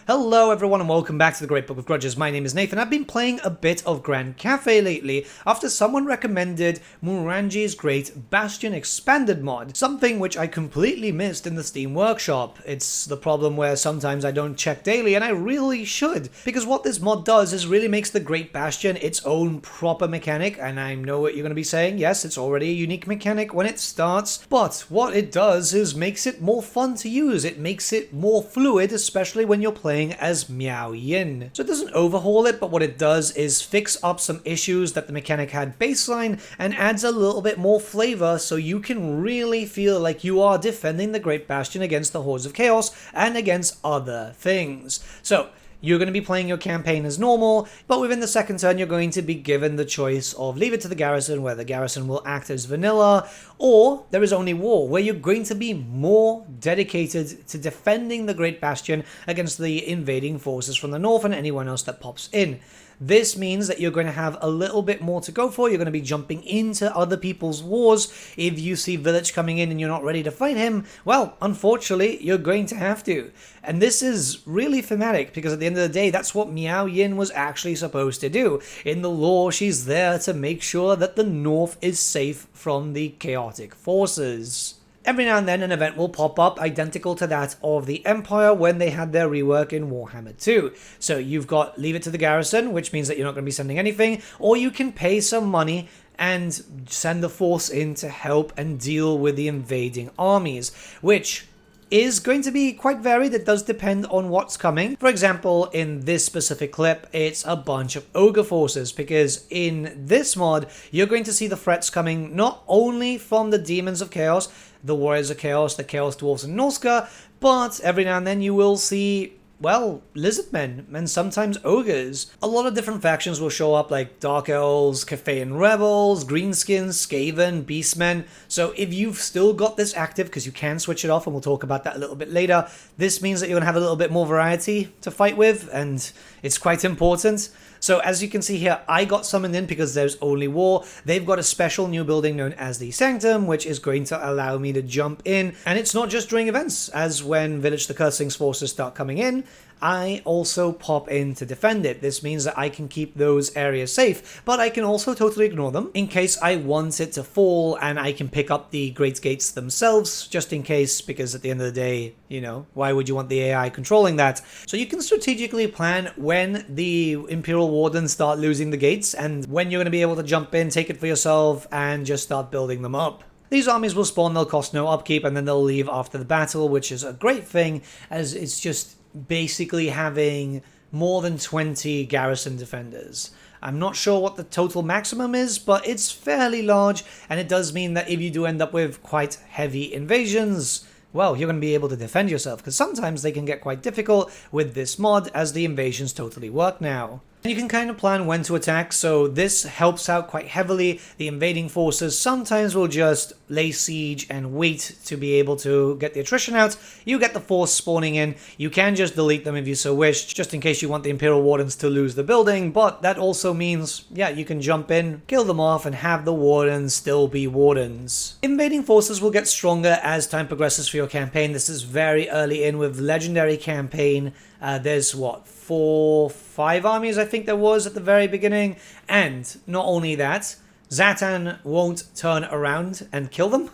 Hello everyone and welcome back to the Great Book of Grudges. My name is Nathan. I've been playing a bit of Grand Cathay lately after someone recommended Murranji's Great Bastion expanded mod, something which I completely missed in the Steam Workshop. It's the problem where sometimes I don't check daily and I really should, because what this mod does is really makes the Great Bastion its own proper mechanic, and I know what you're going to be saying, yes, it's already a unique mechanic when it starts, but what it does is makes it more fun to use. It makes it more fluid, especially when you're playing as Miao Yin. So it doesn't overhaul it, but what it does is fix up some issues that the mechanic had baseline and adds a little bit more flavor so you can really feel like you are defending the Great Bastion against the Hordes of Chaos and against other things. So you're going to be playing your campaign as normal, but within the second turn you're going to be given the choice of leave it to the garrison, where the garrison will act as vanilla, or there is only war, where you're going to be more dedicated to defending the Great Bastion against the invading forces from the north and anyone else that pops in. This means that you're going to have a little bit more to go for. You're going to be jumping into other people's wars. If you see Village coming in and you're not ready to fight him, well, unfortunately, you're going to have to. And this is really thematic, because at the end of the day, that's what Miao Yin was actually supposed to do. In the lore, she's there to make sure that the North is safe from the chaotic forces. Every now and then an event will pop up identical to that of the Empire when they had their rework in Warhammer 2. So you've got leave it to the garrison, which means that you're not going to be sending anything, or you can pay some money and send the force in to help and deal with the invading armies, which is going to be quite varied. It does depend on what's coming. For example, in this specific clip, it's a bunch of ogre forces, because in this mod, you're going to see the threats coming not only from the demons of chaos, the warriors of chaos, the chaos dwarves and Norska, but every now and then you will see, well, lizardmen and sometimes ogres. A lot of different factions will show up, like Dark Elves, Cathayan Rebels, Greenskins, Skaven, Beastmen. So if you've still got this active, because you can switch it off, and we'll talk about that a little bit later, this means that you're going to have a little bit more variety to fight with, and it's quite important. So as you can see here, I got summoned in because there's only war. They've got a special new building known as the Sanctum, which is going to allow me to jump in. And it's not just during events, as when Village the Cursing's forces start coming in, I also pop in to defend it. This means that I can keep those areas safe, but I can also totally ignore them in case I want it to fall, and I can pick up the Great Gates themselves, just in case, because at the end of the day, you know, why would you want the AI controlling that? So you can strategically plan when the Imperial Wardens start losing the gates, and when you're going to be able to jump in, take it for yourself, and just start building them up. These armies will spawn, they'll cost no upkeep, and then they'll leave after the battle, which is a great thing, as it's just basically having more than 20 garrison defenders. I'm not sure what the total maximum is, but it's fairly large, and it does mean that if you do end up with quite heavy invasions, well, you're going to be able to defend yourself, because sometimes they can get quite difficult with this mod, as the invasions totally work now. And you can kind of plan when to attack, so this helps out quite heavily. The invading forces sometimes will just lay siege and wait to be able to get the attrition out. You get the force spawning in. You can just delete them if you so wish, just in case you want the Imperial Wardens to lose the building, but that also means, yeah, you can jump in, kill them off, and have the Wardens still be Wardens. Invading forces will get stronger as time progresses for your campaign. This is very early in with Legendary Campaign. There's what, 5 armies I think there was at the very beginning, and not only that, Zatan won't turn around and kill them,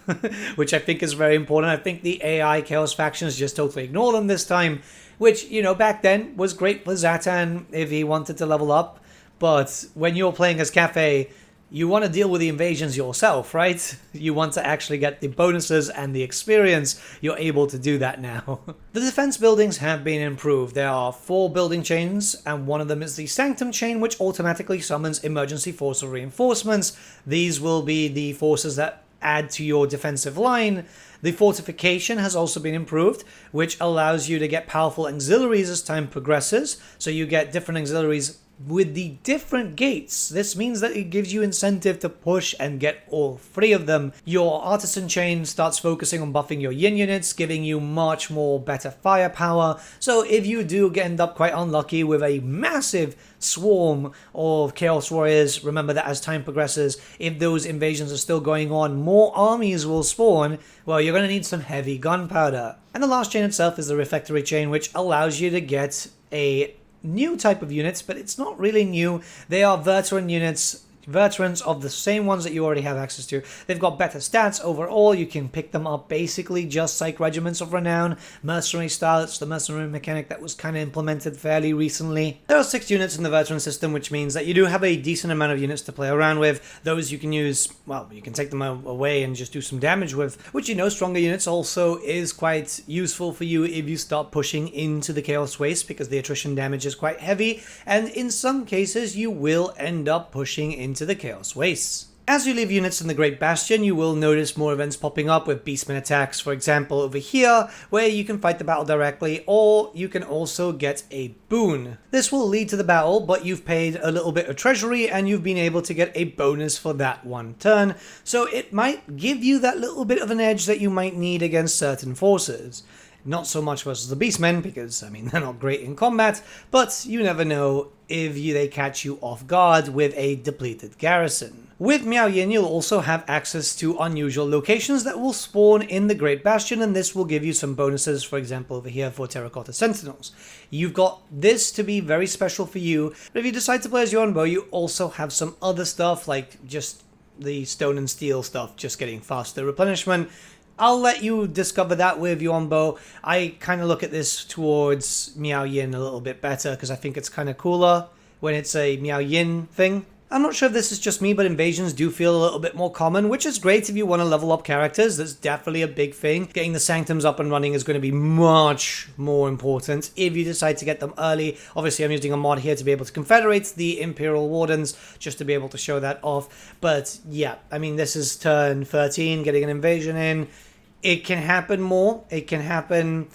which I think is very important. I think the AI Chaos factions just totally ignore them this time, which, you know, back then was great for Zatan if he wanted to level up, but when you're playing as Cathay, you want to deal with the invasions yourself, right? You want to actually get the bonuses and the experience. You're able to do that now. The defense buildings have been improved. There are 4 building chains, and one of them is the Sanctum chain, which automatically summons emergency force or reinforcements. These will be the forces that add to your defensive line. The fortification has also been improved, which allows you to get powerful auxiliaries as time progresses. So you get different auxiliaries with the different gates. This means that it gives you incentive to push and get all 3 of them. Your artisan chain starts focusing on buffing your yin units, giving you much more better firepower. So if you do end up quite unlucky with a massive swarm of Chaos Warriors, remember that as time progresses, if those invasions are still going on, more armies will spawn. Well, you're going to need some heavy gunpowder. And the last chain itself is the refectory chain, which allows you to get a new type of units, but it's not really new. They are veteran units, veterans of the same ones that you already have access to. They've got better stats overall. You can pick them up basically just like Regiments of Renown, mercenary style. It's the mercenary mechanic that was kind of implemented fairly recently. There are 6 units in the veteran system, which means that you do have a decent amount of units to play around with. Those you can use, well, you can take them away and just do some damage with, which, you know, stronger units also is quite useful for you if you start pushing into the Chaos Waste, because the attrition damage is quite heavy, and in some cases you will end up pushing into the Chaos Wastes. As you leave units in the Great Bastion, you will notice more events popping up with Beastmen attacks, for example over here, where you can fight the battle directly, or you can also get a boon. This will lead to the battle, but you've paid a little bit of treasury and you've been able to get a bonus for that one turn, so it might give you that little bit of an edge that you might need against certain forces. Not so much versus the Beastmen, because, I mean, they're not great in combat, but you never know if they catch you off guard with a depleted garrison. With Miao Yin, you'll also have access to unusual locations that will spawn in the Great Bastion, and this will give you some bonuses, for example, over here for Terracotta Sentinels. You've got this to be very special for you, but if you decide to play as your own bow, you also have some other stuff, like just the stone and steel stuff, just getting faster replenishment. I'll let you discover that with your own bow. I kind of look at this towards Miao Yin a little bit better, because I think it's kind of cooler when it's a Miao Yin thing. I'm not sure if this is just me, but invasions do feel a little bit more common, which is great if you want to level up characters. That's definitely a big thing. Getting the Sanctums up and running is going to be much more important if you decide to get them early. Obviously, I'm using a mod here to be able to confederate the Imperial Wardens, just to be able to show that off. But yeah, I mean, this is turn 13, getting an invasion in. It can happen more. It can happen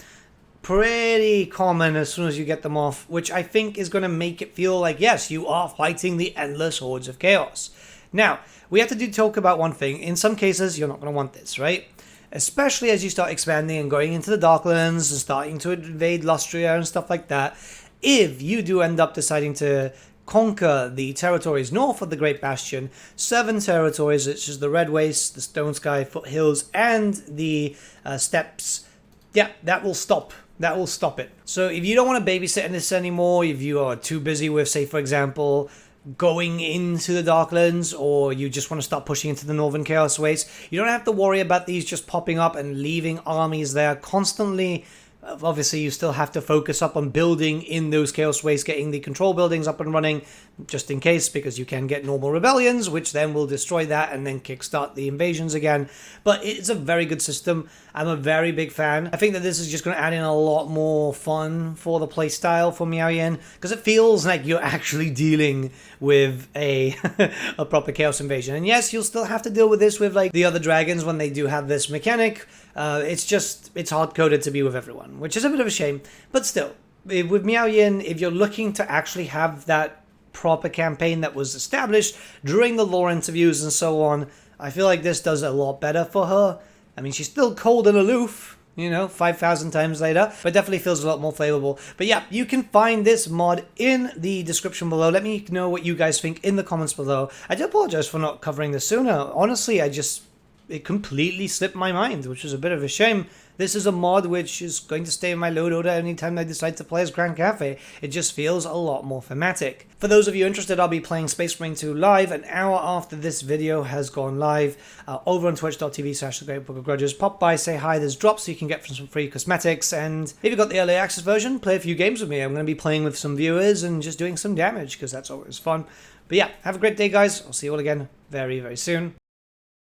pretty common as soon as you get them off, which I think is going to make it feel like, yes, you are fighting the endless hordes of chaos. Now, we have to talk about one thing. In some cases, you're not going to want this, right? Especially as you start expanding and going into the Darklands and starting to invade Lustria and stuff like that. If you do end up deciding to conquer the territories north of the Great Bastion, 7 territories, which is the Red Waste, the Stone Sky Foothills, and the Steppes, yeah, that will stop. That will stop it. So if you don't want to babysit in this anymore, if you are too busy with, say, for example, going into the Darklands, or you just want to start pushing into the Northern Chaos Waste, you don't have to worry about these just popping up and leaving armies there constantly. Obviously, you still have to focus up on building in those Chaos Wastes, getting the control buildings up and running, just in case, because you can get normal rebellions, which then will destroy that and then kickstart the invasions again. But it's a very good system. I'm a very big fan. I think that this is just going to add in a lot more fun for the playstyle for Miao Yin, because it feels like you're actually dealing with a a proper Chaos invasion. And yes, you'll still have to deal with this with like the other dragons when they do have this mechanic. It's hard-coded to be with everyone, which is a bit of a shame. But still, with Miao Yin, if you're looking to actually have that proper campaign that was established during the lore interviews and so on, I feel like this does a lot better for her. I mean, she's still cold and aloof, you know, 5,000 times later, but definitely feels a lot more flavorful. But yeah, you can find this mod in the description below. Let me know what you guys think in the comments below. I do apologize for not covering this sooner. Honestly, it completely slipped my mind, which is a bit of a shame. This is a mod which is going to stay in my load order anytime I decide to play as Grand Cathay. It just feels a lot more thematic. For those of you interested, I'll be playing Space Marine 2 live an hour after this video has gone live over on twitch.tv/thegreatbookofgrudges. Pop by, say hi, there's drops so you can get some free cosmetics, and if you've got the early access version, play a few games with me. I'm going to be playing with some viewers and just doing some damage, because that's always fun. But yeah, have a great day, guys. I'll see you all again very, very soon.